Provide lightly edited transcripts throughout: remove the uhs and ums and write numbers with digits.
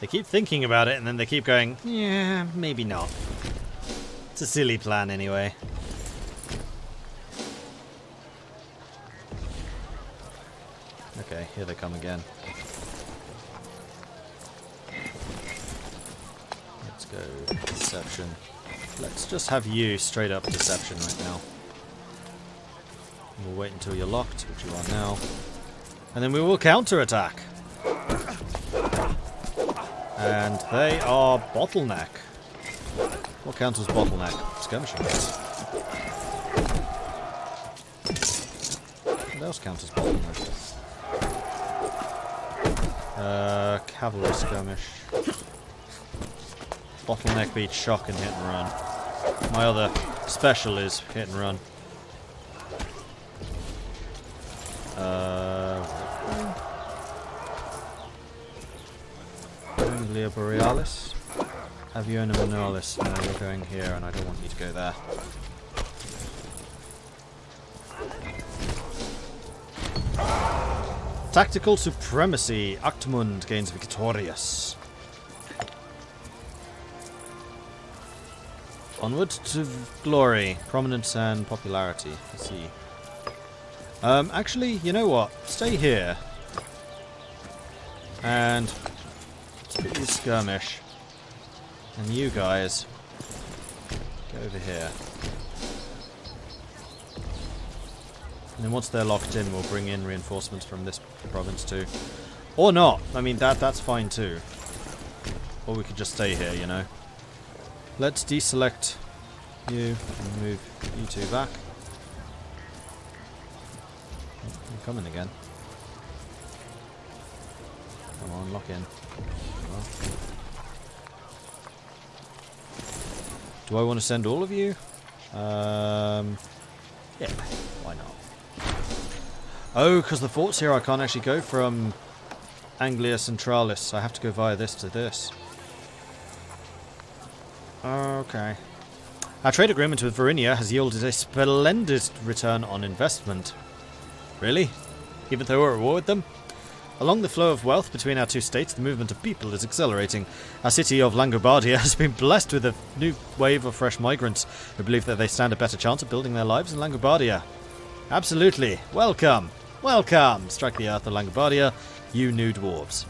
They keep thinking about it, and then they keep going, yeah, maybe not. It's a silly plan anyway. Okay, here they come again. Let's go deception. Let's just have you straight up deception right now. We'll wait until you're locked, which you are now. And then we will counter-attack. And they are bottleneck. What counts as bottleneck? Skirmishing. What else counts as bottleneck? Cavalry skirmish. Bottleneck beats shock and hit and run. My other special is hit and run. Anglia Borealis. Aviona Manalis. No, you're going here, and I don't want you to go there. Tactical supremacy. Actmund gains victorious. Onward to glory, prominence and popularity. Let's see. Actually, you know what? Stay here. And let's put you skirmish. And you guys go over here. And then once they're locked in, we'll bring in reinforcements from this province too. Or not. I mean, that's fine too. Or we could just stay here, you know. Let's deselect you and move you two back. You're coming again. Come on, lock in. Well. Do I want to send all of you? Yeah, why not? Oh, because the fort's here, I can't actually go from Anglia Centralis. I have to go via this to this. Okay. Our trade agreement with Varinia has yielded a splendid return on investment. Really? Even though we're at war with them? Along the flow of wealth between our two states, the movement of people is accelerating. Our city of Langobardia has been blessed with a new wave of fresh migrants who believe that they stand a better chance of building their lives in Langobardia. Absolutely. Welcome. Welcome. Strike the earth of Langobardia, you new dwarves.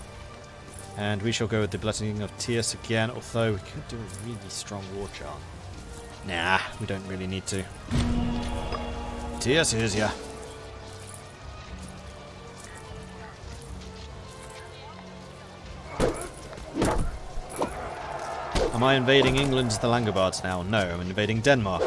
And we shall go with the blessing of Tierce again, although we could do a really strong war chart. Nah, we don't really need to. Tierce, here's ya. Am I invading England as the Langobards now? No, I'm invading Denmark.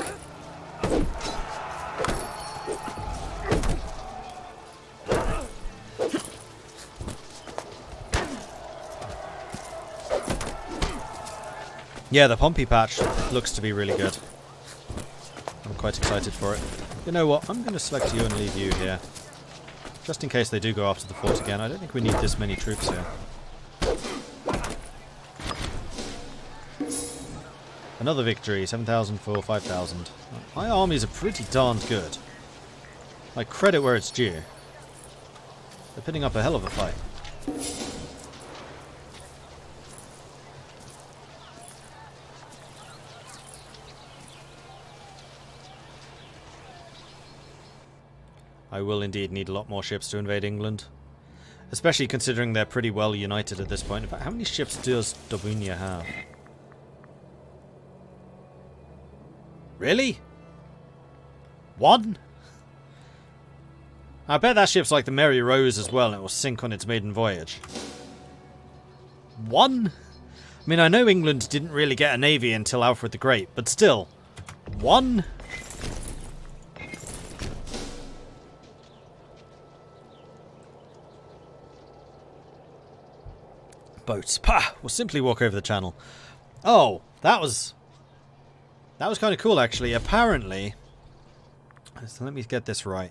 Yeah, the Pompey patch looks to be really good. I'm quite excited for it. You know what? I'm going to select you and leave you here. Just in case they do go after the fort again. I don't think we need this many troops here. Another victory, 7,000 for 5,000. My armies are pretty darned good. Like, credit where it's due. They're putting up a hell of a fight. I will indeed need a lot more ships to invade England. Especially considering they're pretty well united at this point. In fact, how many ships does Dabunia have? Really? One? I bet that ship's like the Mary Rose as well, and it will sink on its maiden voyage. One? I mean, I know England didn't really get a navy until Alfred the Great, but still. One? Boats. Pah! We'll simply walk over the channel. Oh, that was kind of cool, actually. Apparently, so let me get this right.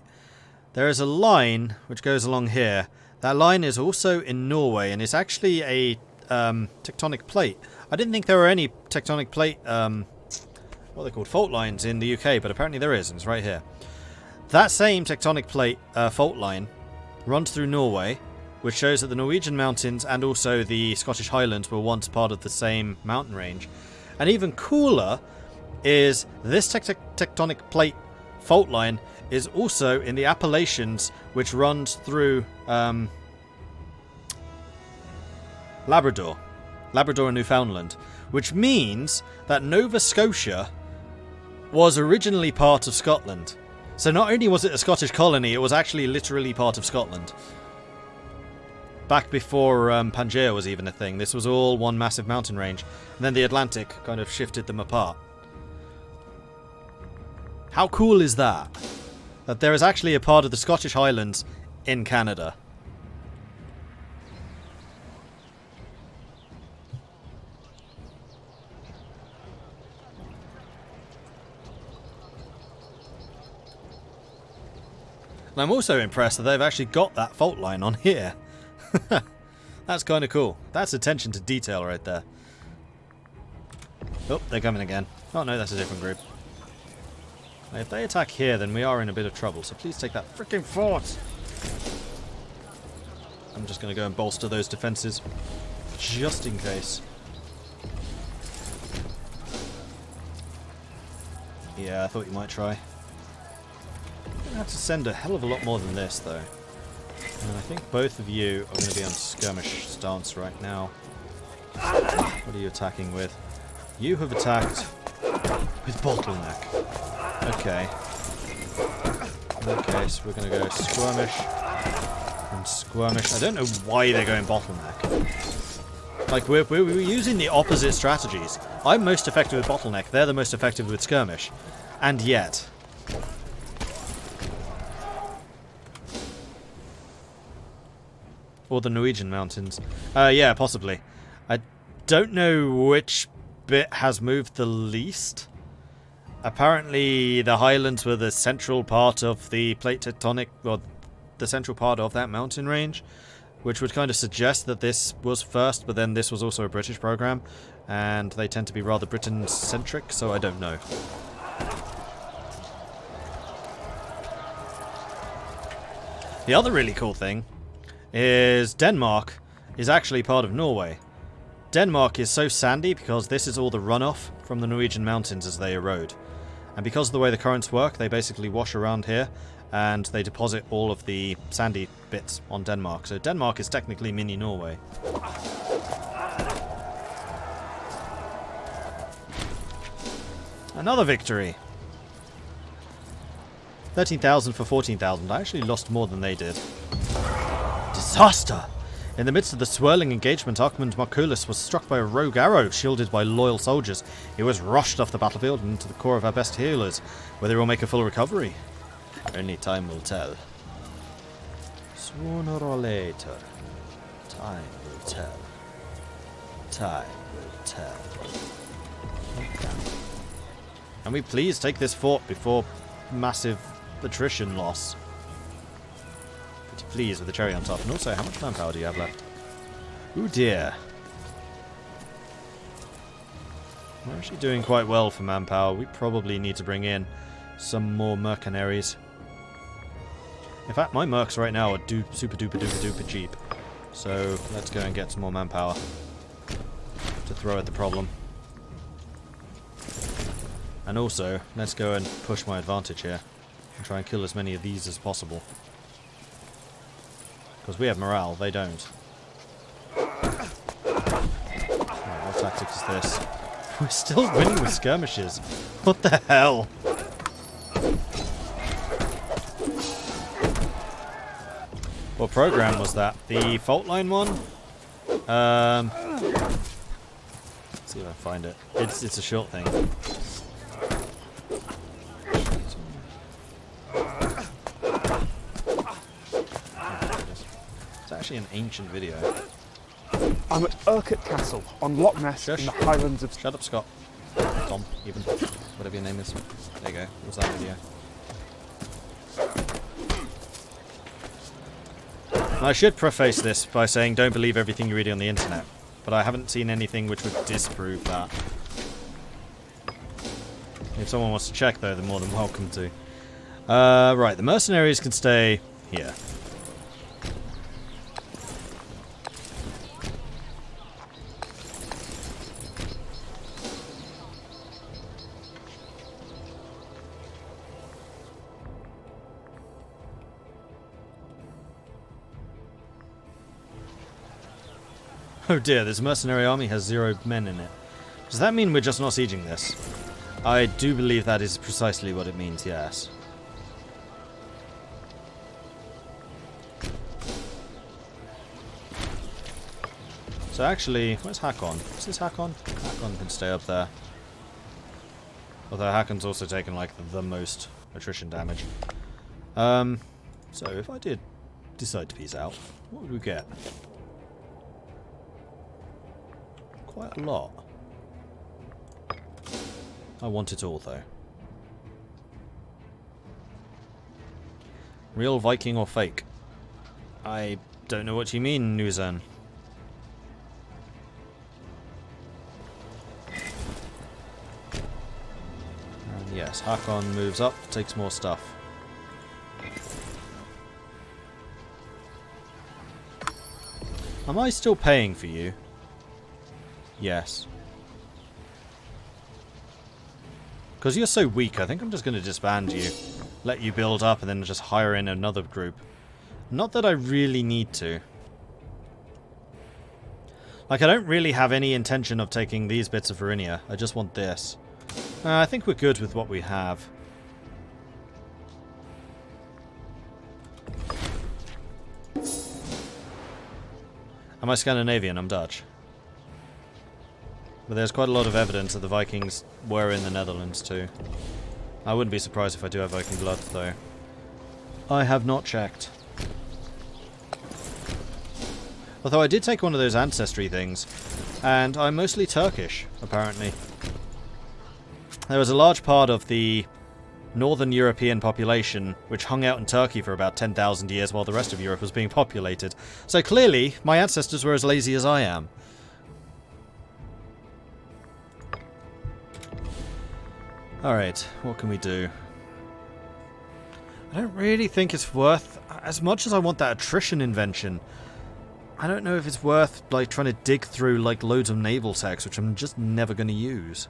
There is a line which goes along here. That line is also in Norway, and it's actually a tectonic plate. I didn't think there were any tectonic plate, what are they called, fault lines in the UK, but apparently there is, and it's right here. That same tectonic plate fault line runs through Norway, which shows that the Norwegian mountains and also the Scottish Highlands were once part of the same mountain range. And even cooler is this tectonic plate fault line is also in the Appalachians, which runs through Labrador and Newfoundland, which means that Nova Scotia was originally part of Scotland. So not only was it a Scottish colony, it was actually literally part of Scotland. Back before Pangaea was even a thing. This was all one massive mountain range. And then the Atlantic kind of shifted them apart. How cool is that? That there is actually a part of the Scottish Highlands in Canada. And I'm also impressed that they've actually got that fault line on here. That's kind of cool. That's attention to detail right there. Oh, they're coming again. Oh no, that's a different group. Now, if they attack here, then we are in a bit of trouble, so please take that freaking fort! I'm just going to go and bolster those defences, just in case. Yeah, I thought you might try. I'm going to have to send a hell of a lot more than this, though. And I think both of you are going to be on skirmish stance right now. What are you attacking with? You have attacked with bottleneck. Okay. In that case, we're going to go skirmish and skirmish. I don't know why they're going bottleneck. Like, we're using the opposite strategies. I'm most effective with bottleneck. They're the most effective with skirmish. And yet... Or the Norwegian mountains. Yeah, possibly. I don't know which bit has moved the least. Apparently the Highlands were the central part of the plate tectonic, or the central part of that mountain range, which would kind of suggest that this was first, but then this was also a British program, and they tend to be rather Britain-centric, so I don't know. The other really cool thing is Denmark is actually part of Norway. Denmark is so sandy because this is all the runoff from the Norwegian mountains as they erode. And because of the way the currents work, they basically wash around here and they deposit all of the sandy bits on Denmark. So Denmark is technically mini Norway. Another victory! 13,000 for 14,000. I actually lost more than they did. Disaster! In the midst of the swirling engagement, Arkmund Marculus was struck by a rogue arrow shielded by loyal soldiers. He was rushed off the battlefield and into the core of our best healers. Whether he will make a full recovery? Only time will tell. Sooner or later, time will tell. Time will tell. Can we please take this fort before massive attrition loss? Pretty pleased with the cherry on top. And also, how much manpower do you have left? Oh dear. We're actually doing quite well for manpower. We probably need to bring in some more mercenaries. In fact, my mercs right now are super duper duper duper cheap. So let's go and get some more manpower to throw at the problem. And also, let's go and push my advantage here and try and kill as many of these as possible. Because we have morale, they don't. Right, what tactic is this? We're still winning with skirmishes. What the hell? What program was that? The fault line one? Let's see if I find it. It's a short thing. It's actually an ancient video. I'm at Urquhart Castle on Loch Ness in the Highlands of... Shut up, Scott. Tom, even. Whatever your name is. There you go. What was that video? I should preface this by saying don't believe everything you read on the internet, but I haven't seen anything which would disprove that. If someone wants to check, though, they're more than welcome to. Right, the mercenaries can stay here. Oh dear, this mercenary army has 0 men in it. Does that mean we're just not sieging this? I do believe that is precisely what it means, yes. So actually, where's Hakon? Is this Hakon? Hakon can stay up there. Although Hakon's also taken like the most attrition damage. So if I did decide to peace out, what would we get? Quite a lot. I want it all though. Real Viking or fake? I don't know what you mean, Nuzan. Yes, Hakon moves up, takes more stuff. Am I still paying for you? Yes. Because you're so weak, I think I'm just going to disband you. Let you build up and then just hire in another group. Not that I really need to. Like, I don't really have any intention of taking these bits of Verinia. I just want this. I think we're good with what we have. Am I Scandinavian? I'm Dutch. But there's quite a lot of evidence that the Vikings were in the Netherlands too. I wouldn't be surprised if I do have Viking blood though. I have not checked. Although I did take one of those ancestry things, and I'm mostly Turkish, apparently. There was a large part of the northern European population which hung out in Turkey for about 10,000 years while the rest of Europe was being populated. So clearly, my ancestors were as lazy as I am. Alright, what can we do? I don't really think it's worth... As much as I want that attrition invention, I don't know if it's worth like trying to dig through like loads of naval techs, which I'm just never going to use.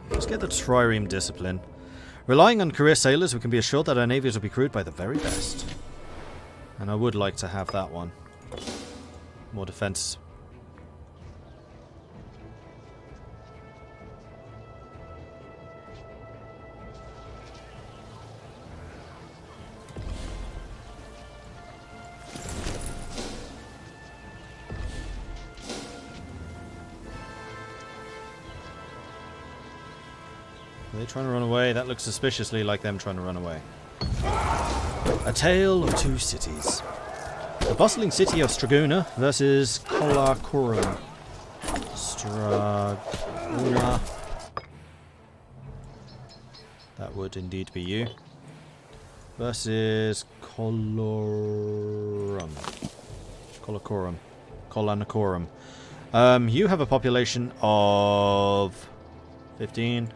Let's get the trireme discipline. Relying on career sailors, we can be assured that our navies will be crewed by the very best. And I would like to have that one. More defense. Are they trying to run away? That looks suspiciously like them trying to run away. A Tale of Two Cities. The bustling city of Straguna versus Kolakurum. Straguna. That would indeed be you. Versus Kolakurum. Kolanakorum. You have a population of 15.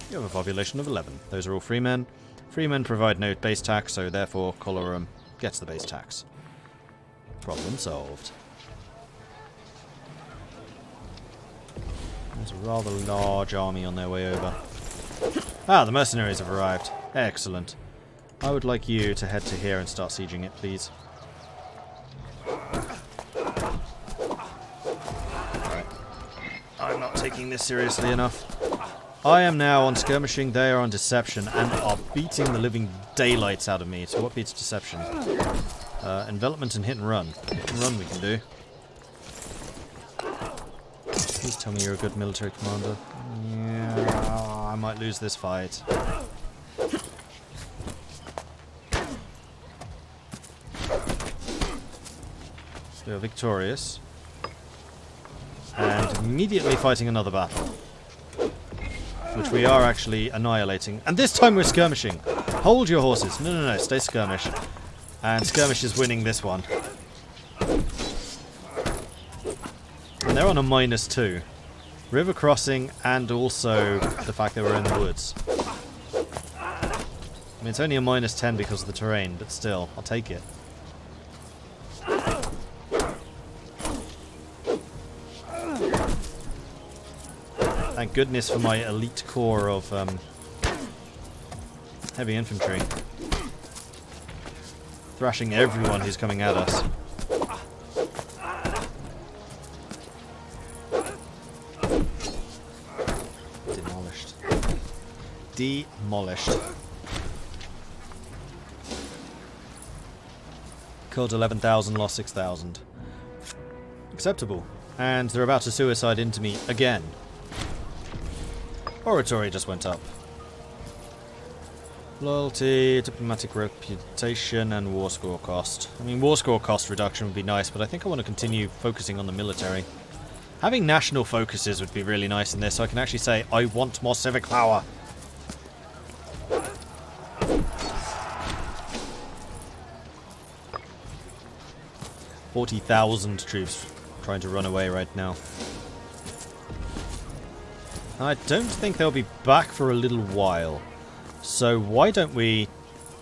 You have a population of 11. Those are all free men. Free men provide no base tax, so therefore Kolorum gets the base tax. Problem solved. There's a rather large army on their way over. Ah, the mercenaries have arrived. Excellent. I would like you to head to here and start sieging it, please. Right. I'm not taking this seriously enough. I am now on skirmishing, they are on deception, and are beating the living daylights out of me. So what beats deception? Envelopment and hit and run. Hit and run we can do. Please tell me you're a good military commander. Yeah, I might lose this fight. We are victorious. And immediately fighting another battle. Which we are actually annihilating. And this time we're skirmishing. Hold your horses. No, no, no. Stay skirmish. And skirmish is winning this one. And they're on a -2. River crossing and also the fact that we're in the woods. I mean, it's only a -10 because of the terrain, but still, I'll take it. Thank goodness for my elite corps of heavy infantry. thrashing everyone who's coming at us. Demolished. Demolished. Killed 11,000, lost 6,000. Acceptable. And they're about to suicide into me again. Oratory just went up. Loyalty, diplomatic reputation, and war score cost. I mean, war score cost reduction would be nice, but I think I want to continue focusing on the military. Having national focuses would be really nice in this, so I can actually say, I want more civic power. "40,000 troops trying to run away right now. I don't think they'll be back for a little while. So why don't we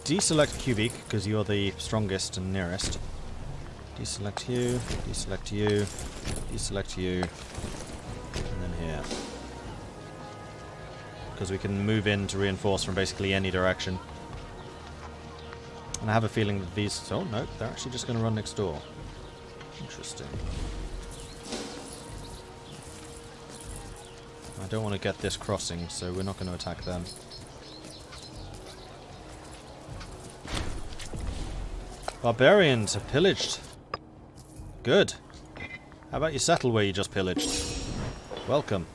deselect Cubic, because you're the strongest and nearest. Deselect you, deselect you, deselect you, and then here. Because we can move in to reinforce from basically any direction. And I have a feeling that these... Oh, no, they're actually just going to run next door. Interesting. I don't want to get this crossing, so we're not going to attack them. Barbarians have pillaged. Good. How about you settle where you just pillaged? Welcome.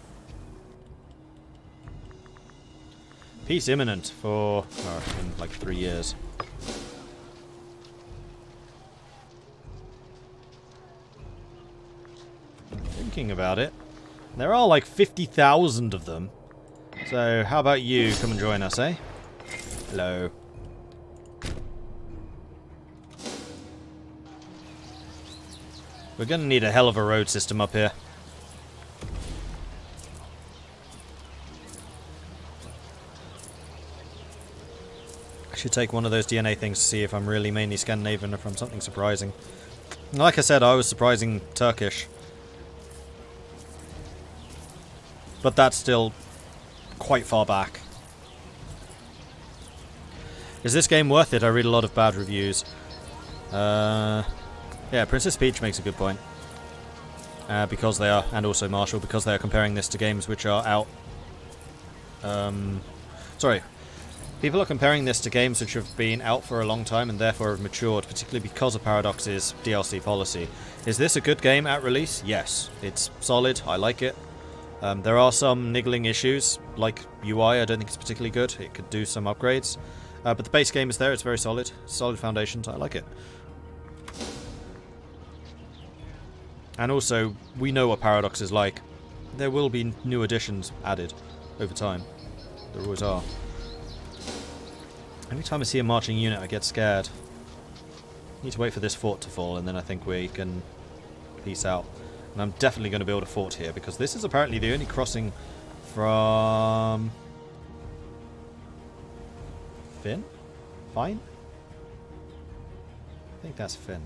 Peace imminent for... in like 3 years. Thinking about it. There are like 50,000 of them. So how about you come and join us, eh? Hello. We're going to need a hell of a road system up here. I should take one of those DNA things to see if I'm really mainly Scandinavian or if I'm something surprising. Like I said, I was surprising Turkish. But that's still quite far back. Is this game worth it? I read a lot of bad reviews. Yeah, Princess Peach makes a good point. Because they are, and also Marshall, because they are comparing this to games which are out... sorry. People are comparing this to games which have been out for a long time and therefore have matured, particularly because of Paradox's DLC policy. Is this a good game at release? Yes. It's solid, I like it. There are some niggling issues, like UI, I don't think it's particularly good. It could do some upgrades. But the base game is there, it's very solid. Solid foundations, I like it. And also, we know what Paradox is like. There will be new additions added over time. There always are. Every time I see a marching unit, I get scared. Need to wait for this fort to fall, and then I think we can peace out. And I'm definitely going to build a fort here, because this is apparently the only crossing from... Finn? Fine? I think that's Finn.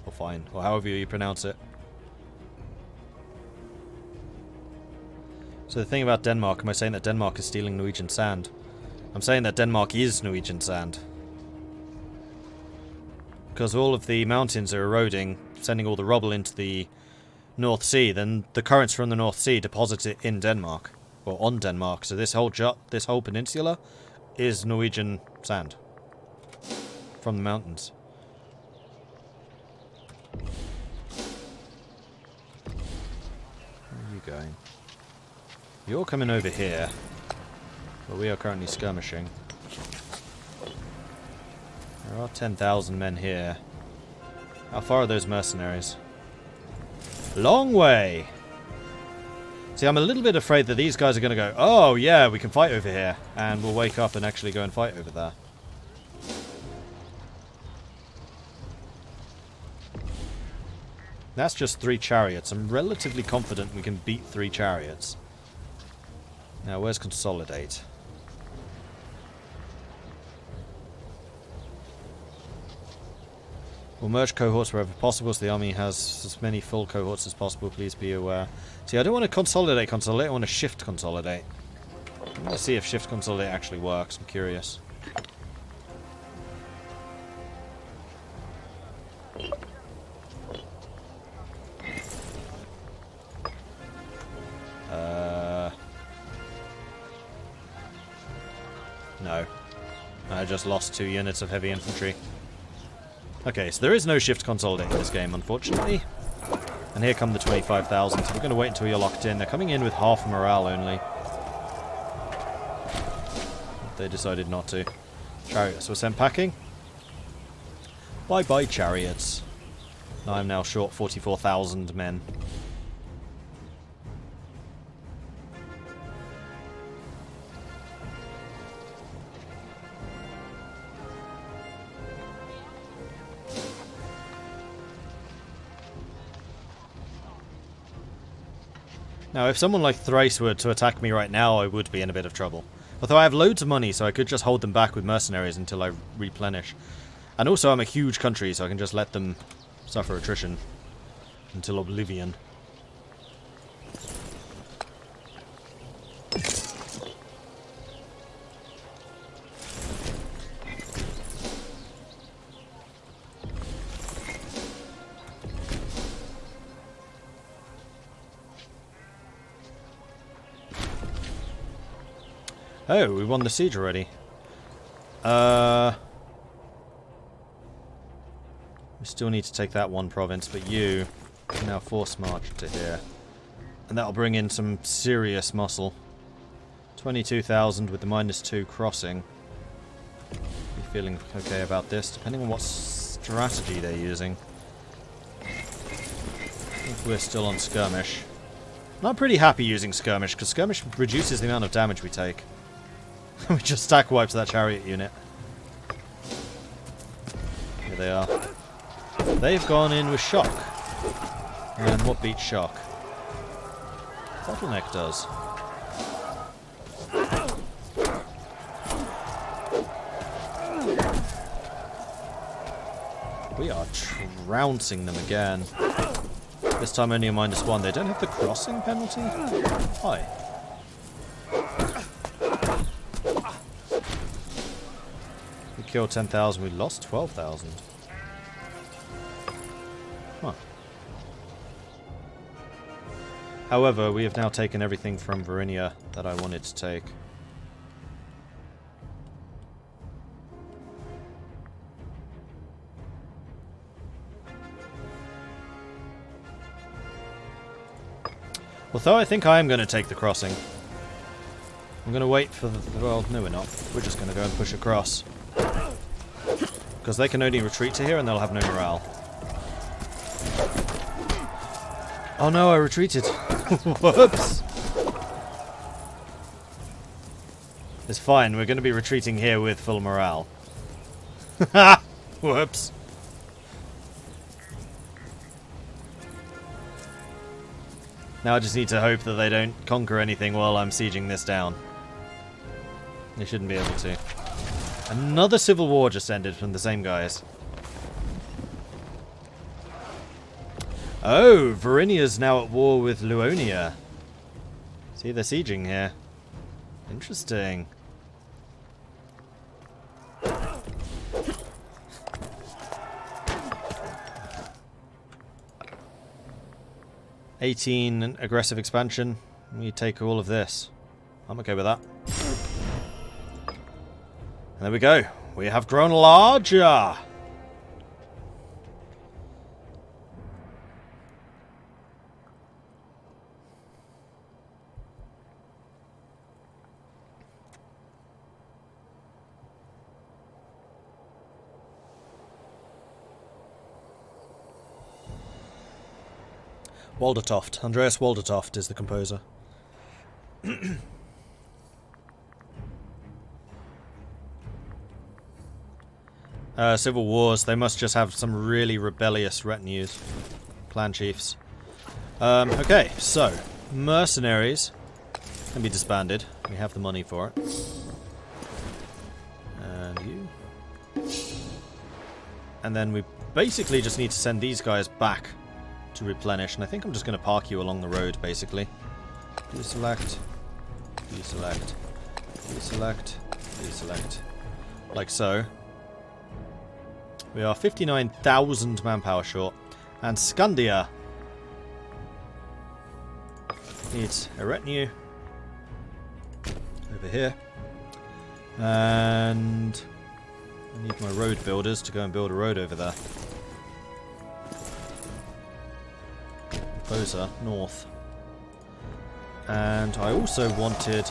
Or Fine, or however you pronounce it. So the thing about Denmark, am I saying that Denmark is stealing Norwegian sand? I'm saying that Denmark is Norwegian sand. Because all of the mountains are eroding, sending all the rubble into the North Sea, then the currents from the North Sea deposit it in Denmark. Or on Denmark, so this whole peninsula is Norwegian sand. From the mountains. Where are you going? You're coming over here, but we are currently skirmishing. There are 10,000 men here. How far are those mercenaries? Long way! See, I'm a little bit afraid that these guys are going to go, oh yeah, we can fight over here, and we'll wake up and actually go and fight over there. That's just 3 chariots. I'm relatively confident we can beat 3 chariots. Now, where's Consolidate? We'll merge cohorts wherever possible, so the army has as many full cohorts as possible. Please be aware. See, I don't want to consolidate, I want to shift consolidate. I want to see if shift consolidate actually works. I'm curious. No. I just lost 2 units of heavy infantry. Okay, so there is no shift consolidate in this game, unfortunately. And here come the 25,000, so we're going to wait until you're locked in. They're coming in with half morale only. They decided not to. Chariots were sent packing. Bye-bye, chariots. I'm now short 44,000 men. Now, if someone like Thrace were to attack me right now, I would be in a bit of trouble. Although I have loads of money, so I could just hold them back with mercenaries until I replenish. And also, I'm a huge country, so I can just let them suffer attrition until oblivion. Oh, we won the siege already. We still need to take that one province, but you can now force march to here. And that'll bring in some serious muscle. 22,000 with the -2 crossing. Be feeling okay about this, depending on what strategy they're using. I think we're still on skirmish. And I'm pretty happy using skirmish, because skirmish reduces the amount of damage we take. We just stack wipes that chariot unit. Here they are. They've gone in with shock. And what beats shock? Bottleneck does. We are trouncing them again. This time only a -1. They don't have the crossing penalty? Why? We killed 10,000, we lost 12,000. Huh. However, we have now taken everything from Varinia that I wanted to take. Although I think I am going to take the crossing. I'm going to wait for the... Well, no we're not. We're just going to go and push across. Because they can only retreat to here and they'll have no morale. Oh no, I retreated. Whoops. It's fine, we're going to be retreating here with full morale. Whoops. Now I just need to hope that they don't conquer anything while I'm sieging this down. They shouldn't be able to. Another civil war just ended from the same guys. Oh, Varinia's now at war with Luonia. See, they're sieging here. Interesting. '18 aggressive expansion. We take all of this. I'm okay with that. And there we go. We have grown larger. Waldertoft. Andreas Waldertoft is the composer. Civil wars. They must just have some really rebellious retinues. Clan chiefs. Okay, so. Mercenaries can be disbanded. We have the money for it. And you. And then we basically just need to send these guys back to replenish, and I think I'm just going to park you along the road, basically. Deselect, deselect, deselect, deselect. Like so. We are 59,000 manpower short. And Scandia needs a retinue over here. And I need my road builders to go and build a road over there. Closer, north. And I also wanted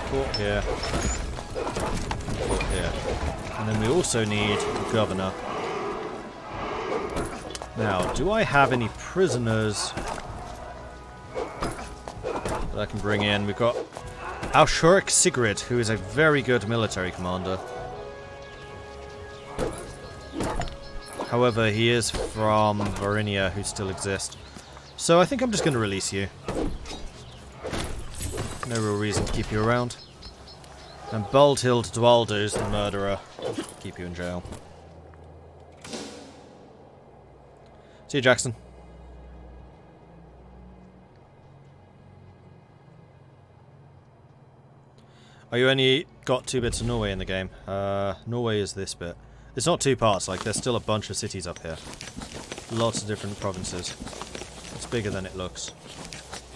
port here, port here. And then we also need a governor. Now, do I have any prisoners that I can bring in? We've got Alshurik Sigrid, who is a very good military commander. However, he is from Varinia, who still exist. So I think I'm just going to release you. No real reason to keep you around. And Baldhild Dwaldo's the murderer. Keep you in jail. See you, Jackson. Oh, you only got 2 bits of Norway in the game. Norway is this bit. It's not 2 parts, like there's still a bunch of cities up here. Lots of different provinces. It's bigger than it looks.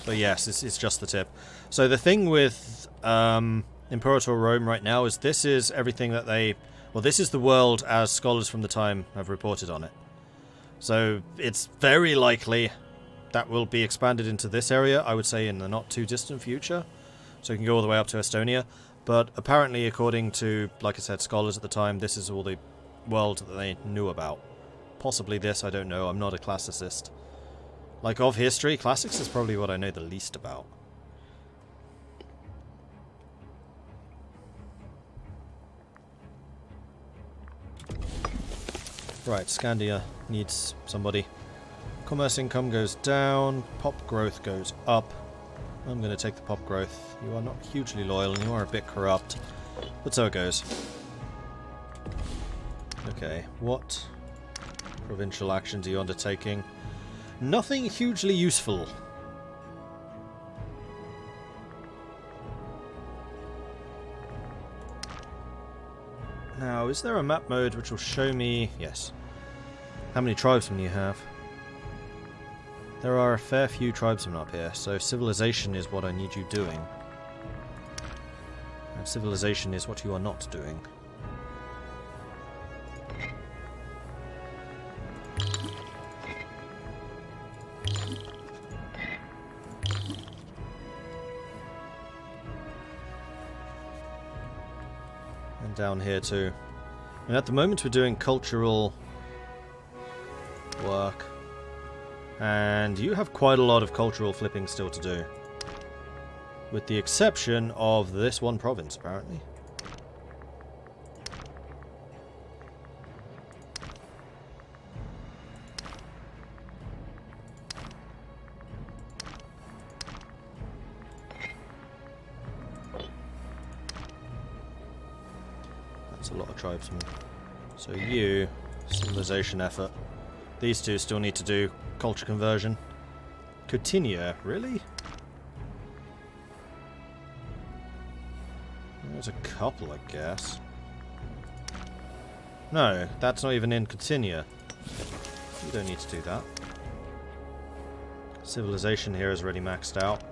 But yes, it's just the tip. So the thing with Imperator Rome right now is this is everything that they... Well, this is the world as scholars from the time have reported on it. So it's very likely that will be expanded into this area, I would say in the not too distant future. So you can go all the way up to Estonia. But apparently, according to, like I said, scholars at the time, this is all the world that they knew about. Possibly this, I don't know. I'm not a classicist. Like, of history, classics is probably what I know the least about. Right, Scandia needs somebody. Commerce income goes down, pop growth goes up. I'm going to take the pop growth. You are not hugely loyal and you are a bit corrupt, but so it goes. Okay, what provincial actions are you undertaking? Nothing hugely useful. Now, is there a map mode which will show me... Yes. How many tribesmen you have? There are a fair few tribesmen up here, so civilization is what I need you doing. And civilization is what you are not doing. And down here too. And at the moment we're doing cultural work. And you have quite a lot of cultural flipping still to do. With the exception of this one province, apparently. That's a lot of tribesmen. So you, civilization effort. These two still need to do culture conversion. Cotinia, really? There's a couple, I guess. No, that's not even in Cotinia. You don't need to do that. Civilization here is already maxed out.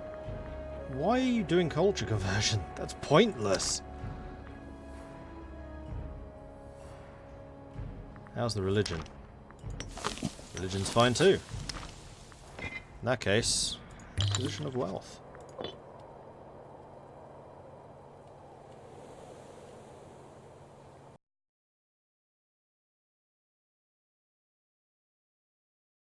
Why are you doing culture conversion? That's pointless. How's the religion? Religion's fine too. In that case, position of wealth.